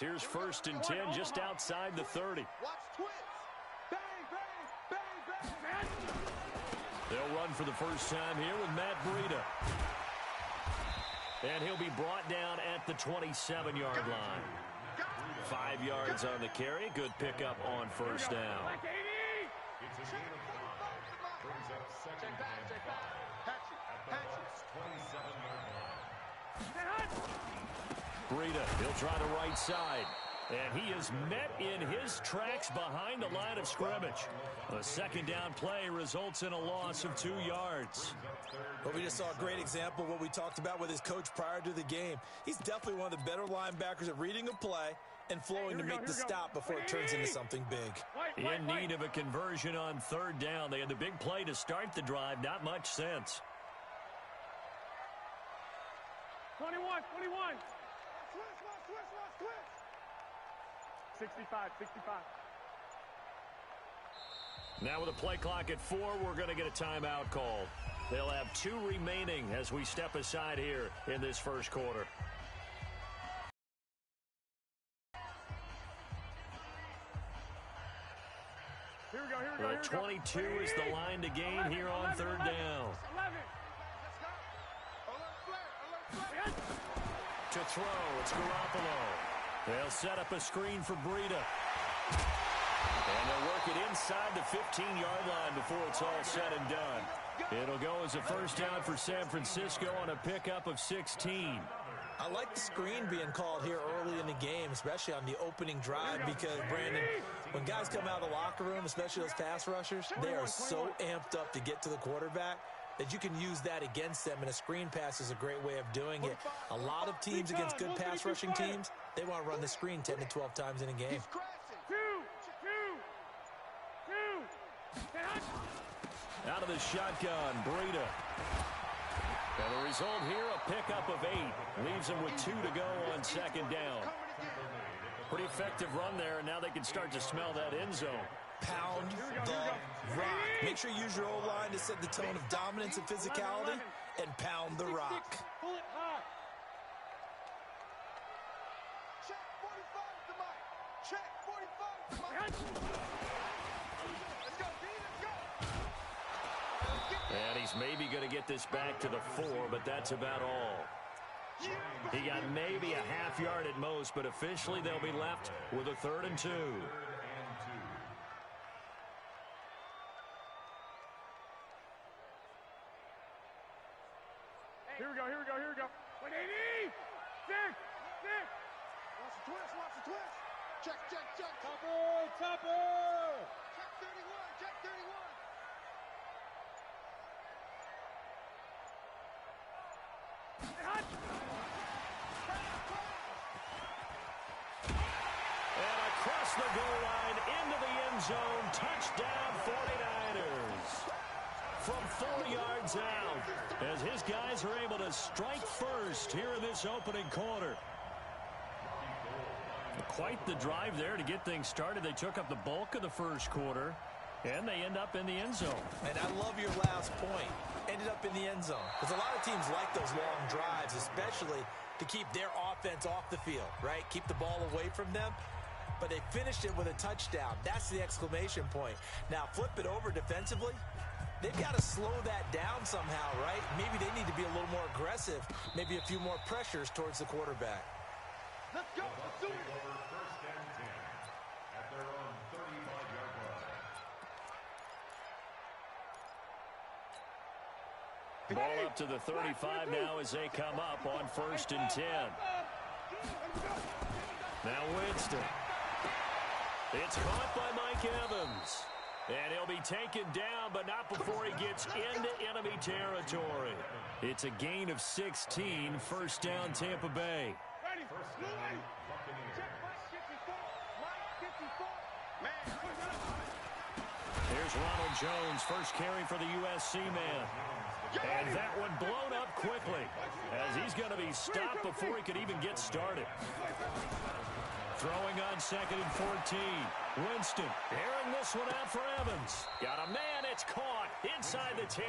Here's 1st and 10 just outside the 30. Watch twist. Bang, bang, bang, bang. They'll run for the first time here with Matt Breida. And he'll be brought down at the 27-yard line. 5 yards on the carry. Good pickup on 1st down. It's a gain of 5. Brings up 2nd and 5. At the Bucs' 27-yard line. Breida, he'll try the right side. And he is met in his tracks behind the line of scrimmage. A 2nd down play results in a loss of 2 yards. Well, we just saw a great example of what we talked about with his coach prior to the game. He's definitely one of the better linebackers at reading a play and flowing to make the stop before it turns into something big. In need of a conversion on 3rd down. They had the big play to start the drive. Not much sense. 21. 65. Now with a play clock at 4, we're going to get a timeout call. They'll have 2 remaining as we step aside here in this 1st quarter. Here we go. 22 is the line to gain here on 3rd down. 11. To throw, it's Garoppolo. They'll set up a screen for Breida. And they'll work it inside the 15-yard line before it's all said and done. It'll go as a 1st down for San Francisco on a pickup of 16. I like the screen being called here early in the game, especially on the opening drive, because, Brandon, when guys come out of the locker room, especially those pass rushers, they are so amped up to get to the quarterback that you can use that against them, and a screen pass is a great way of doing it. A lot of teams against good pass rushing teams, they want to run the screen 10 to 12 times in a game. Out of the shotgun, Breida. And the result here, a pickup of 8. Leaves them with 2 to go on 2nd down. Pretty effective run there, and now they can start to smell that end zone. Pound the rock. Make sure you use your O-line to set the tone of dominance and physicality, and pound the rock. Pull it high. Check 45 to Mike. Check 45 to Mike. Let's go, D. Let's go. And he's maybe going to get this back to the 4, but that's about all. He got maybe a half yard at most, but officially they'll be left with a 3rd and 2. Here we go. 180. 6. Watch the twist. Check. Topper. Check 31. And across the goal line into the end zone. Touchdown 49ers. From 4 yards out, as his guys are able to strike first here in this opening quarter. Quite the drive there to get things started. They took up the bulk of the 1st quarter, and they end up in the end zone. And I love your last point. Ended up in the end zone. Because a lot of teams like those long drives, especially to keep their offense off the field, right? Keep the ball away from them. But they finished it with a touchdown. That's the exclamation point. Now, flip it over defensively. They've got to slow that down somehow, right? Maybe they need to be a little more aggressive. Maybe a few more pressures towards the quarterback. Let's go. Let's do it. 1st and 10 at their own 35-yard line. Ball up to the 35 now as they come up on 1st and 10. Now Winston. It's caught by Mike Evans. And he'll be taken down, but not before he gets into enemy territory. It's a gain of 16, 1st down Tampa Bay. Ready. Here's Ronald Jones, first carry for the USC man. And that one blown up quickly as he's going to be stopped before he could even get started. Throwing on 2nd and 14. Winston airing this one out for Evans. Got a man. It's caught inside the 10.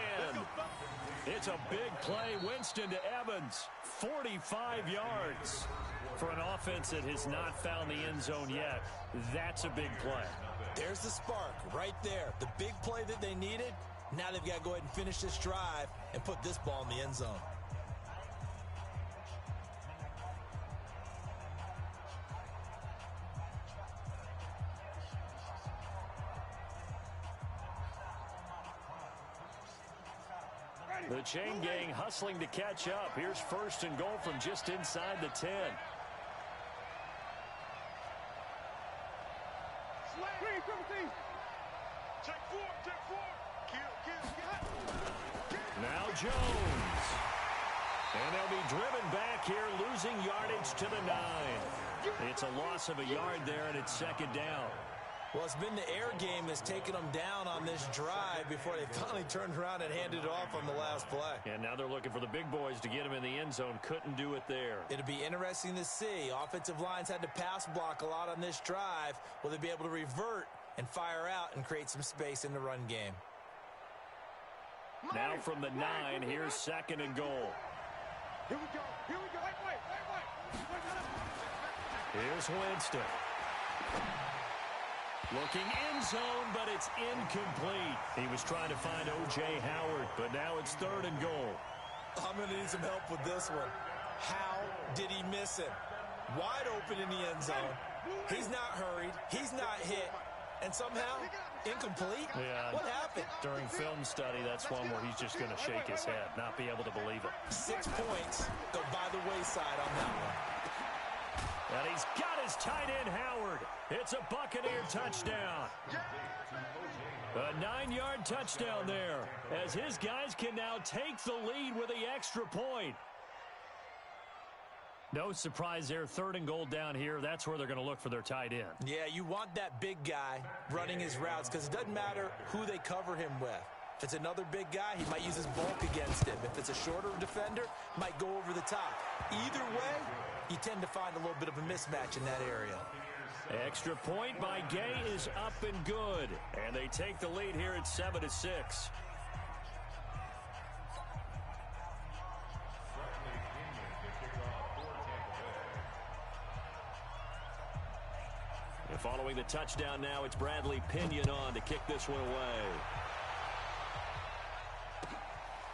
It's a big play. Winston to Evans. 45 yards. For an offense that has not found the end zone yet, that's a big play. There's the spark right there. The big play that they needed. Now they've got to go ahead and finish this drive and put this ball in the end zone. The chain gang hustling to catch up. Here's 1st and goal from just inside the 10. Now Jones. And they'll be driven back here, losing yardage to the 9. It's a loss of a yard there, and it's 2nd down. Well, it's been the air game that's taken them down on this drive before they finally turned around and handed it off on the last play. And now they're looking for the big boys to get them in the end zone. Couldn't do it there. It'll be interesting to see. Offensive lines had to pass block a lot on this drive. Will they be able to revert and fire out and create some space in the run game? Now from the 9, here's 2nd and goal. Here we go. Here we go. Wait. Here's Winston. Looking in zone, but it's incomplete. He was trying to find O.J. Howard, but now it's 3rd and goal. I'm going to need some help with this one. How did he miss him? Wide open in the end zone. He's not hurried. He's not hit. And somehow, incomplete? Yeah. What happened? During film study, that's one where he's just going to shake his head, not be able to believe it. 6 points go by the wayside on that one. And he's got his tight end, Howard. It's a Buccaneer touchdown. A 9-yard touchdown there, as his guys can now take the lead with the extra point. No surprise there, 3rd and goal down here. That's where they're going to look for their tight end. Yeah, you want that big guy running his routes because it doesn't matter who they cover him with. If it's another big guy, he might use his bulk against him. If it's a shorter defender, might go over the top. Either way, you tend to find a little bit of a mismatch in that area. Extra point by Gay is up and good. And they take the lead here at 7-6. And following the touchdown now, it's Bradley Pinion on to kick this one away.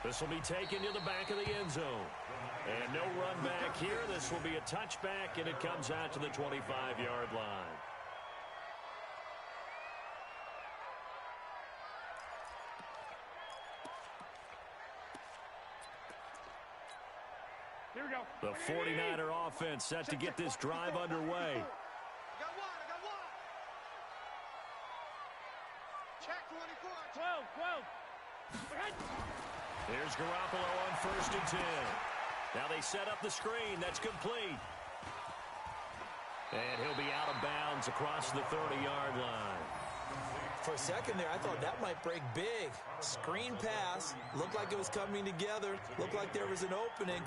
This will be taken to the back of the end zone. And no run back here. This will be a touchback, and it comes out to the 25-yard line. Here we go. The 49er offense set to get this drive underway. I got one. Check 24. 12. Here's Garoppolo on 1st and 10. Now they set up the screen. That's complete. And he'll be out of bounds across the 30-yard line. For a second there, I thought that might break big. Screen pass. Looked like it was coming together. Looked like there was an opening.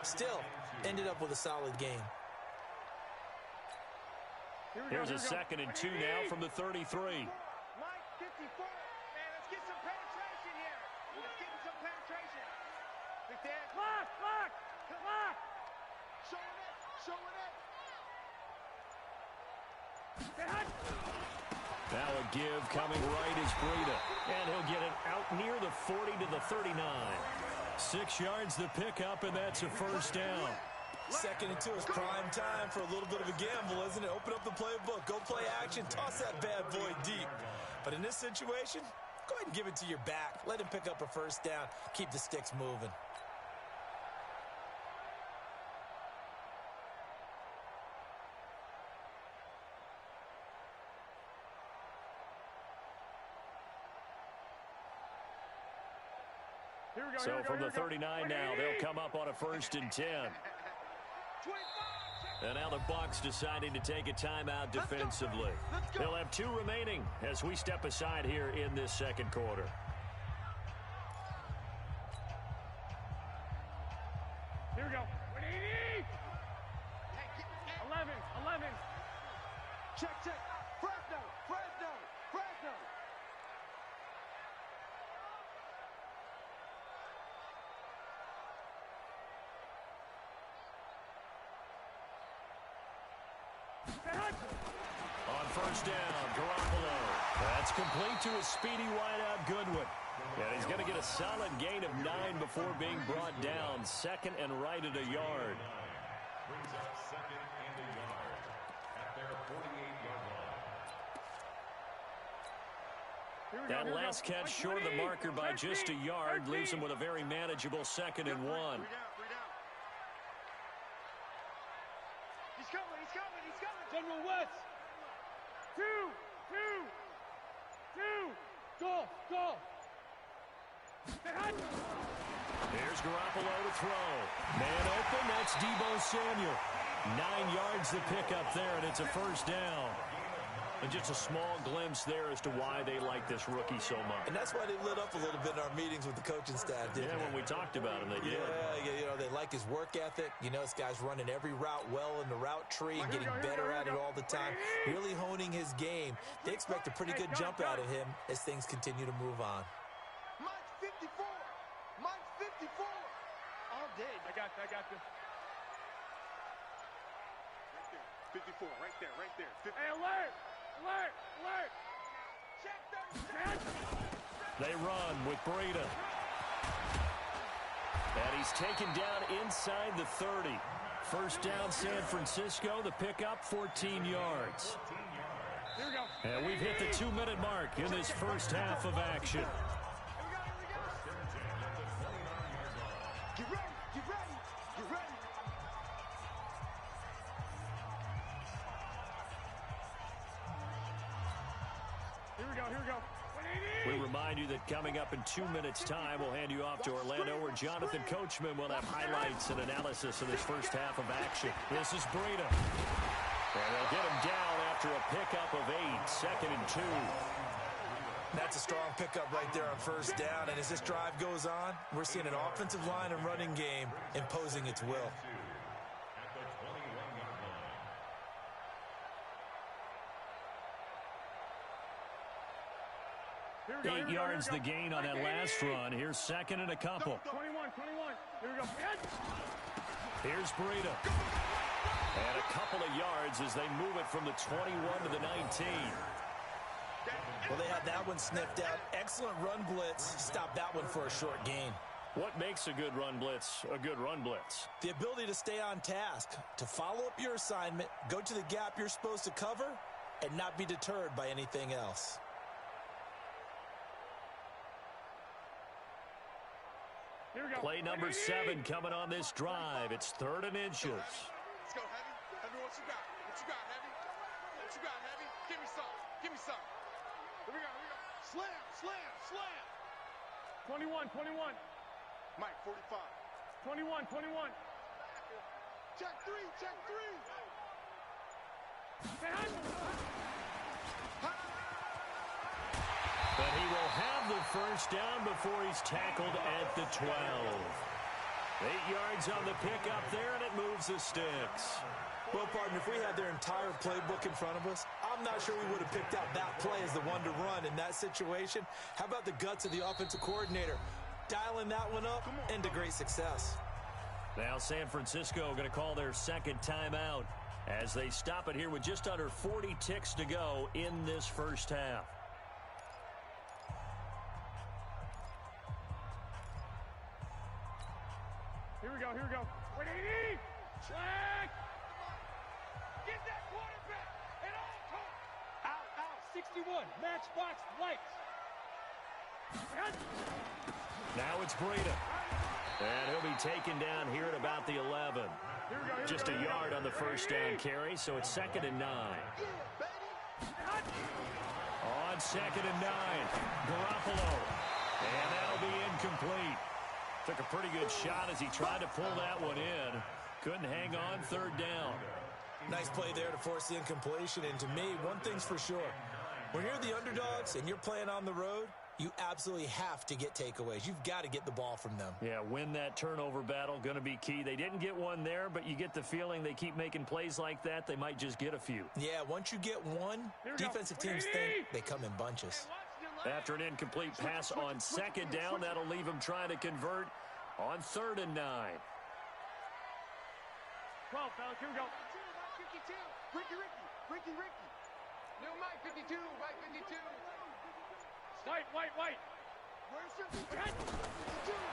Still, ended up with a solid game. Here's a 2nd and 2 now from the 33. Mike, 54. Man, let's get some penetration here. Let's get some penetration. Big Dan. Lock. Showing it. Now a give coming right is Breida. And he'll get it out near the 40 to the 39. 6 yards the pickup, and that's a 1st down. 2nd and 2 is prime time for a little bit of a gamble, isn't it? Open up the playbook, go play action, toss that bad boy deep. But in this situation, go ahead and give it to your back. Let him pick up a 1st down. Keep the sticks moving. So from the 39 now, they'll come up on a 1st and 10. And now the Bucs deciding to take a timeout defensively. They'll have 2 remaining as we step aside here in this 2nd quarter. Here we go. 11. Check, check. Fresno, Fresno, Fresno. On first down, Garoppolo. That's complete to his speedy wideout, Goodwin. And he's going to get a solid gain of 9 before being brought down. Second and right at a yard. Brings up second and a yard at their 48-yard line. That last catch short of the marker by just a yard leaves him with a very manageable second and 1. 3 down, 3 down. He's coming, he's coming, he's coming. General West. 2, 2, 2. Go. Here's Garoppolo to throw. Man open, that's Deebo Samuel. 9 yards to pick up there, and it's a first down. And just a small glimpse there as to why they like this rookie so much. And that's why they lit up a little bit in our meetings with the coaching staff, didn't they? When we talked about him, they did. Yeah, they like his work ethic. You know, this guy's running every route well in the route tree and getting better at it all the time, really honing his game. They expect a pretty good jump out of him as things continue to move on. Mike's 54. Mike's 54. All day. I got this. 54, right there. 50. Hey, alert! Check 37. They run with Breida. And he's taken down inside the 30. First down, San Francisco. The pickup, 14 yards. Here we go. And we've hit the 2-minute mark in this first half of action. Get ready. Here we go. We remind you that coming up in 2 minutes' time, we'll hand you off to Orlando, where Jonathan Coachman will have highlights and analysis of this first half of action. This is Breida. And they'll get him down after a pickup of 8, second and 2. That's a strong pickup right there on first down. And as this drive goes on, we're seeing an offensive line and running game imposing its will. At the 21-yard line. 8 yards the gain on that last run. Here's second and a couple. 21. Here we go. Here's Breida. And a couple of yards as they move it from the 21 to the 19. Well, they had that one sniffed out. Excellent run blitz. Stop that one for a short gain. What makes a good run blitz a good run blitz? The ability to stay on task, to follow up your assignment, go to the gap you're supposed to cover, and not be deterred by anything else. Here we go. Play number 7 coming on this drive. It's 3rd and inches. Let's go, Heavy. Heavy, what you got? Heavy? What you got, Heavy? Give me some. Here we go. Slam. 21. Mike, 45. 21. Check 3. But he will have the first down before he's tackled at the 12. 8 yards on the pickup there, and it moves the sticks. Well, partner, if we had their entire playbook in front of us, I'm not sure we would have picked out that play as the one to run in that situation. How about the guts of the offensive coordinator? Dialing that one up into great success. Now San Francisco going to call their second timeout as they stop it here with just under 40 ticks to go in this first half. Here we go. 180. Flag. Get that quarterback at all costs. Out. 61. Matchbox lights. Now it's Breida. And he'll be taken down here at about the 11. Just a yard on the first down carry, so it's 2nd and 9. On 2nd and 9, Garoppolo. And that'll be incomplete. Took a pretty good shot as he tried to pull that one in. Couldn't hang on, 3rd down. Nice play there to force the incompletion. And to me, one thing's for sure. When you're the underdogs and you're playing on the road, you absolutely have to get takeaways. You've got to get the ball from them. Yeah, win that turnover battle, going to be key. They didn't get one there, but you get the feeling they keep making plays like that, they might just get a few. Yeah, once you get one, defensive teams think they come in bunches. After an incomplete pass on second down, that'll leave them trying to convert on 3rd and 9. 12, fellas, here we go. 52, Ricky. No, Mike 52, Mike 52. White. Where's your 52?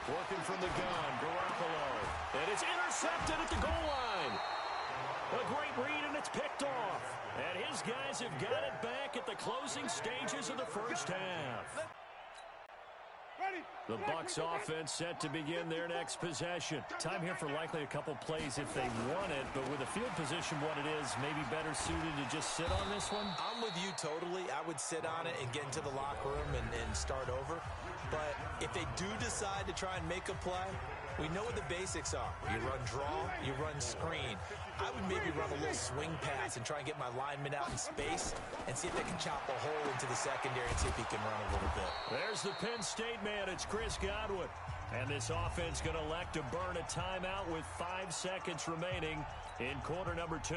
Working from the gun, Garoppolo. And it's intercepted at the goal line. A great read, and it's picked off. And his guys have got it back at the closing stages of the first half. The Bucs offense set to begin their next possession. Time here for likely a couple plays if they want it, but with the field position what it is, maybe better suited to just sit on this one? I'm with you totally. I would sit on it and get into the locker room and start over. But if they do decide to try and make a play, we know what the basics are. You run draw, you run screen. I would maybe run a little swing pass and try and get my lineman out in space and see if they can chop a hole into the secondary and see if he can run a little bit. There's the Penn State man. It's Chris Godwin. And this offense going to elect to burn a timeout with 5 seconds remaining in quarter number 2.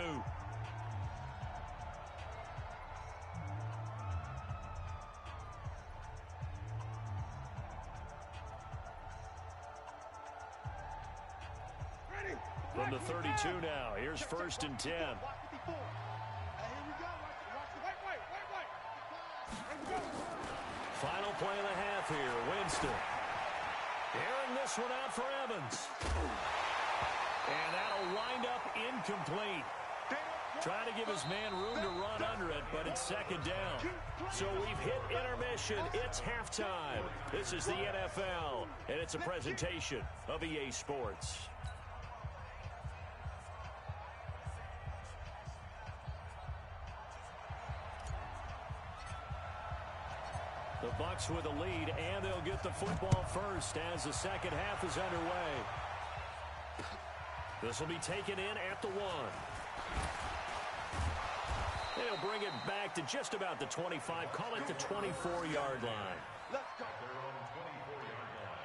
From the 32 now, here's 1st and 10. Here we go. White. Final play of the half here, Winston. Airing this one out for Evans. And that'll wind up incomplete. Trying to give his man room to run under it, but it's 2nd down. So we've hit intermission. It's halftime. This is the NFL, and it's a presentation of EA Sports. The Bucs with a lead, and they'll get the football first as the second half is underway. This will be taken in at the 1. They'll bring it back to just about the 25. Call it the 24-yard line. Let's go. Their own 24-yard line.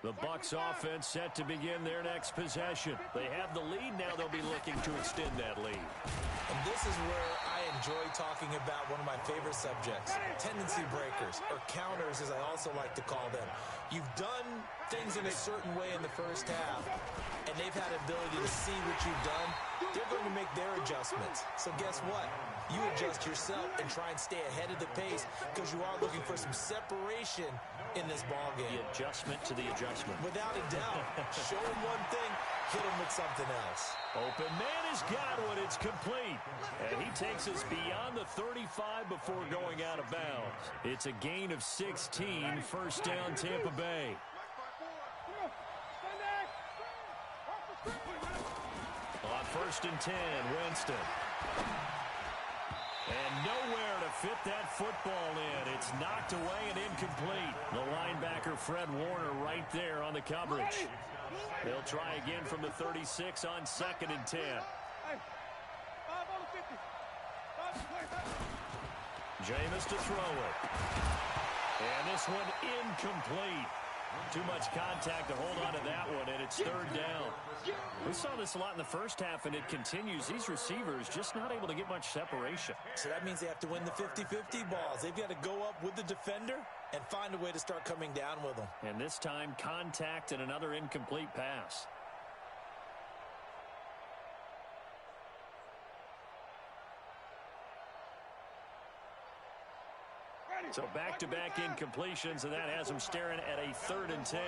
The Bucs offense set to begin their next possession. They have the lead. Now they'll be looking to extend that lead. And this is where I enjoy talking about one of my favorite subjects, tendency breakers, or counters as I also like to call them. You've done things in a certain way in the first half, and they've had the ability to see what you've done. They're going to make their adjustments. So guess what? You adjust yourself and try and stay ahead of the pace because you are looking for some separation in this ball game. The adjustment to the adjustment. Without a doubt. Show him one thing, hit him with something else. Open man is Godwin. It's complete. And he takes us beyond the 35 before going out of bounds. It's a gain of 16. First down, Tampa Bay. On 1st and 10, Winston. And nowhere to fit that football in. It's knocked away and incomplete. The linebacker, Fred Warner, right there on the coverage. They'll try again from the 36 on 2nd and 10. Jameis to throw it. And this one incomplete. Too much contact to hold on to that one, and it's 3rd down. We saw this a lot in the first half, and it continues. These receivers just not able to get much separation. So that means they have to win the 50-50 balls. They've got to go up with the defender and find a way to start coming down with them. And this time, contact and another incomplete pass. So back-to-back incompletions, and that has them staring at a 3rd and 10.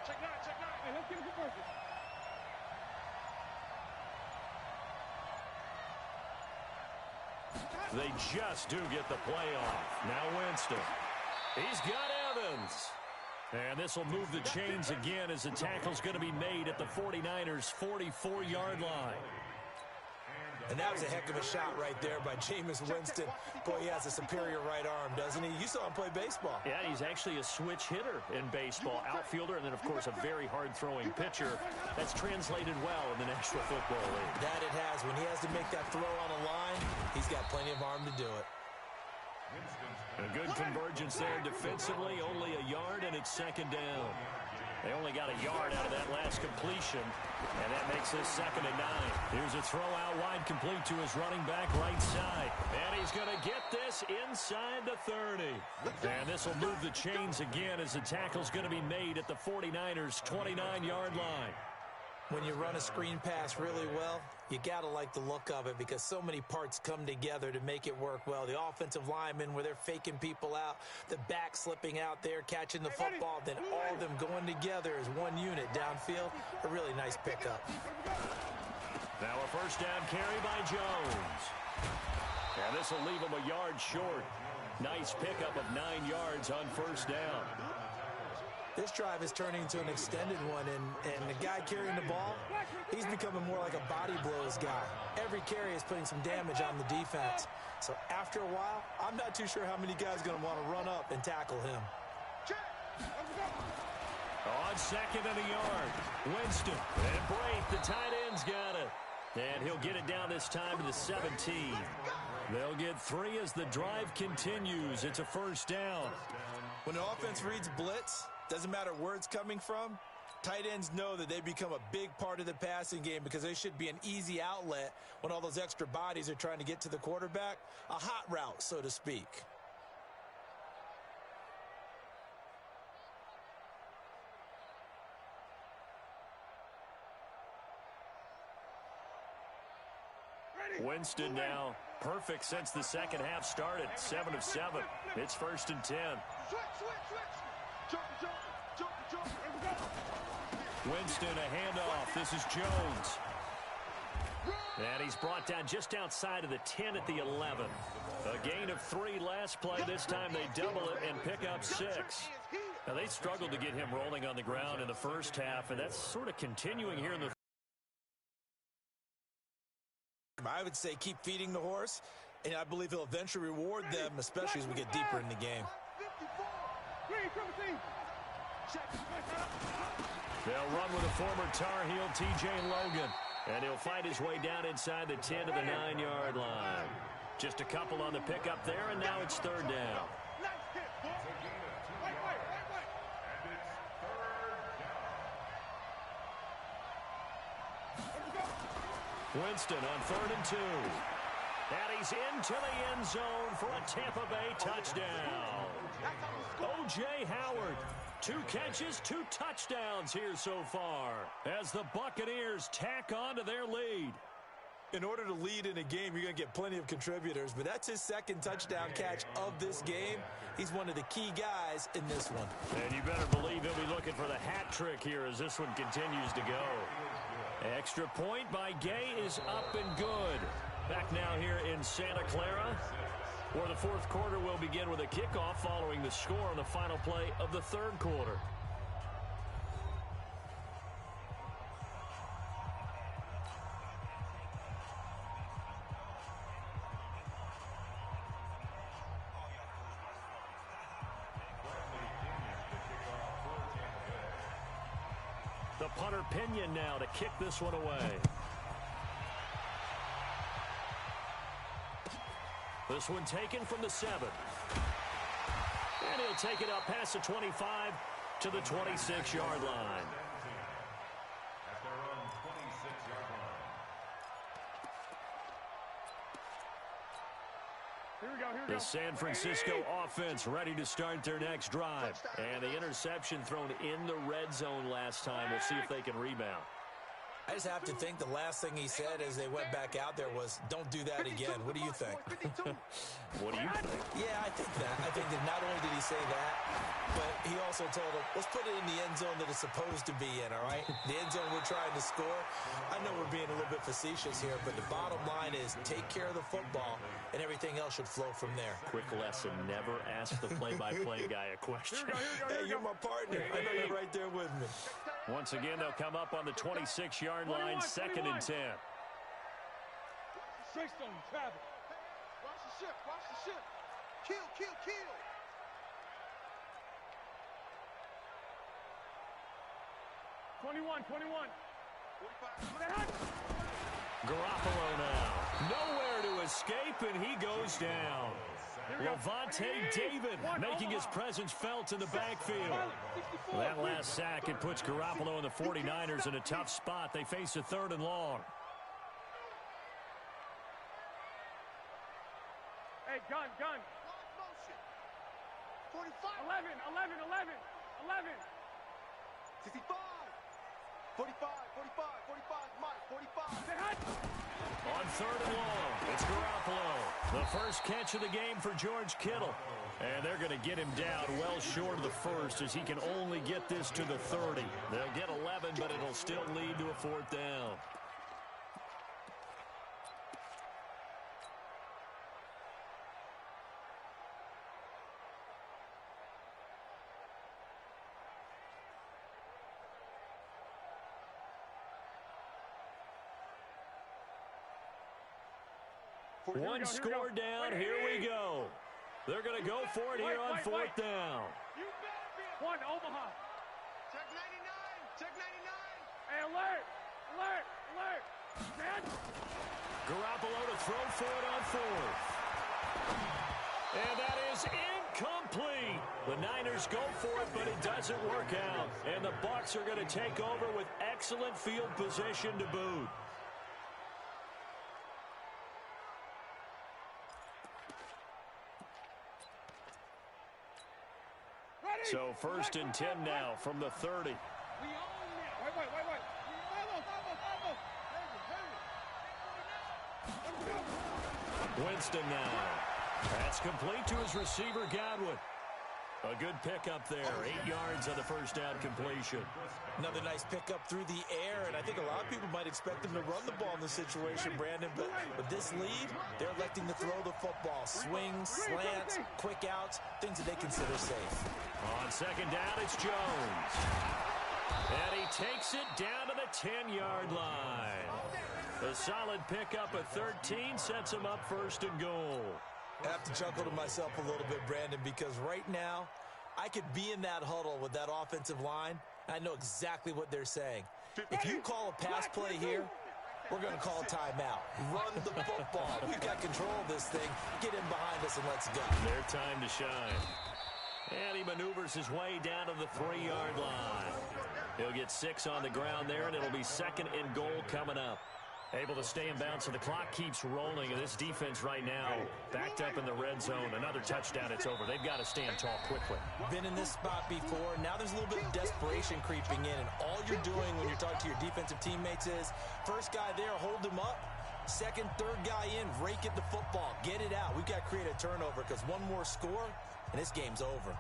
Check 9. Hey, let's give it to Burton. They just do get the play off. Now Winston. He's got Evans. And this will move the chains again as the tackle's going to be made at the 49ers' 44-yard line. And that was a heck of a shot right there by Jameis Winston. Boy, he has a superior right arm, doesn't he? You saw him play baseball. Yeah, he's actually a switch hitter in baseball. Outfielder, and then, of course, a very hard-throwing pitcher. That's translated well in the National Football League. That it has. When he has to make that throw on a line, he's got plenty of arm to do it. A good convergence there defensively. Only a yard, and it's second down. They only got a yard out of that last completion, and that makes this 2nd and 9. Here's a throw out wide, complete to his running back right side. And he's going to get this inside the 30. And this will move the chains again as the tackle's going to be made at the 49ers' 29-yard line. When you run a screen pass really well, you got to like the look of it because so many parts come together to make it work well. The offensive linemen where they're faking people out, the back slipping out there, catching the football, then all of them going together as one unit downfield. A really nice pickup. Now a first down carry by Jones. And this will leave him a yard short. Nice pickup of 9 yards on first down. This drive is turning into an extended one, and the guy carrying the ball, he's becoming more like a body blows guy. Every carry is putting some damage on the defense. So after a while, I'm not too sure how many guys are going to want to run up and tackle him. On 2nd and a yard, Winston. And Braith, the tight end's got it. And he'll get it down this time to the 17. They'll get 3 as the drive continues. It's a first down. When the offense reads blitz, doesn't matter where it's coming from, tight ends know that they become a big part of the passing game because they should be an easy outlet when all those extra bodies are trying to get to the quarterback. A hot route, so to speak. Winston now perfect since the second half started. 7 of 7. It's 1st and 10. Winston, a handoff. This is Jones. And he's brought down just outside of the 10 at the 11. A gain of 3 last play. This time they double it and pick up 6. Now they struggled to get him rolling on the ground in the first half, and that's sort of continuing here in the I would say keep feeding the horse, and I believe he'll eventually reward them, especially as we get deeper in the game. They'll run with a former Tar Heel, T.J. Logan, and he'll fight his way down inside the 10 to the 9-yard line. Just a couple on the pickup there, and now it's 3rd down. Winston on 3rd and 2. And he's into the end zone for a Tampa Bay touchdown. O.J. Howard, 2 catches, 2 touchdowns here so far as the Buccaneers tack on to their lead. In order to lead in a game, you're going to get plenty of contributors, but that's his 2nd touchdown catch of this game. He's one of the key guys in this one. And you better believe he'll be looking for the hat trick here as this one continues to go. Extra point by Gay is up and good. Back now here in Santa Clara, where the 4th quarter will begin with a kickoff following the score on the final play of the 3rd quarter. The punter Pinion now to kick this one away. This one taken from the 7. And he'll take it up past the 25 to the 26-yard line. At their own 26-yard line. Here we go. The San Francisco offense ready to start their next drive. And the interception thrown in the red zone last time. We'll see if they can rebound. I just have to think the last thing he said as they went back out there was, don't do that again. What do you think? What do you think? Yeah, I think that. I think that not only did he say that, but he also told him, let's put it in the end zone that it's supposed to be in, all right? The end zone we're trying to score. I know we're being a little bit facetious here, but the bottom line is take care of the football, and everything else should flow from there. Quick lesson, never ask the play-by-play guy a question. Hey, you're my partner. I know you're right there with me. Once again, they'll come up on the 26-yard line, 2nd and 10. Straight on you, travel. Watch the ship, watch the ship. Kill, kill, kill. Twenty-one. 45. Garoppolo now. Nowhere to escape, and he goes down. Levante David making his presence felt in the backfield. That last sack, it puts Garoppolo and the 49ers in a tough spot. They face a 3rd and long. Hey, gun. Lock motion. 45. 11. 65. 45, Mike, 45. On 3rd and long, it's Garoppolo. The first catch of the game for George Kittle. And they're going to get him down well short of the first as he can only get this to the 30. They'll get 11, but it'll still lead to a 4th down. One score down. Here we go. They're going to go for it here on 4th down. One, Omaha. Check 99. Check 99. Hey, alert. Man. Garoppolo to throw for it on 4th. And that is incomplete. The Niners go for it, but it doesn't work out. And the Bucs are going to take over with excellent field position to boot. So 1st and 10 now from the 30. We own it. Wait. Winston now. That's complete to his receiver, Godwin. A good pickup there. 8 yards on the first down completion. Another nice pickup through the air, and I think a lot of people might expect them to run the ball in this situation, Brandon, but with this lead, they're electing to throw the football. Swings, slants, quick outs, things that they consider safe. On 2nd down, it's Jones. And he takes it down to the 10-yard line. A solid pickup of 13 sets him up 1st and goal. I have to chuckle to myself a little bit, Brandon, because right now, I could be in that huddle with that offensive line, and I know exactly what they're saying. If you call a pass play here, we're going to call a timeout. Run the football. We've got control of this thing. Get in behind us and let's go. Their time to shine. And he maneuvers his way down to the 3-yard line. He'll get 6 on the ground there, and it'll be 2nd and goal coming up. Able to stay in bounds, so the clock keeps rolling, and this defense right now backed up in the red zone. Another touchdown, it's over. They've got to stand tall quickly. Been in this spot before. Now there's a little bit of desperation creeping in, and all you're doing when you're talking to your defensive teammates is, first guy there, hold him up. Second, third guy in, rake at the football. Get it out. We've got to create a turnover because one more score, and this game's over.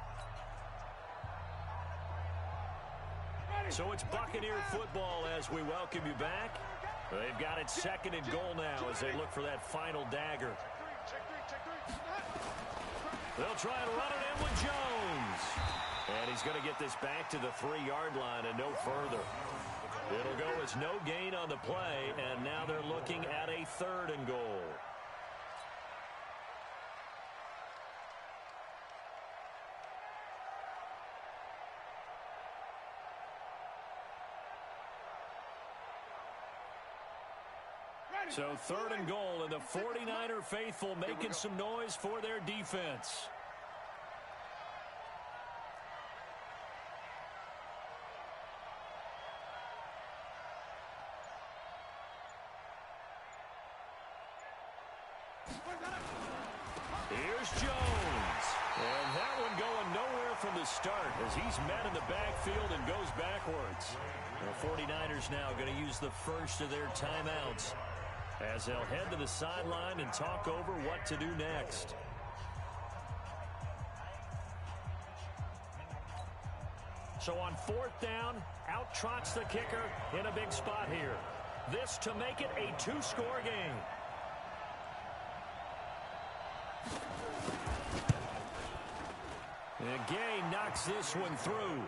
So it's Buccaneer football as we welcome you back. They've got it 2nd and goal now as they look for that final dagger. They'll try and run it in with Jones. And he's going to get this back to the 3-yard line and no further. It'll go as no gain on the play, and now they're looking at a 3rd and goal. So 3rd and goal, and the 49er faithful making some noise for their defense. Here's Jones. And that one going nowhere from the start as he's met in the backfield and goes backwards. The 49ers now going to use the first of their timeouts as they'll head to the sideline and talk over what to do next. So on 4th down, out trots the kicker in a big spot here. This to make it a 2-score game. And Gay knocks this one through.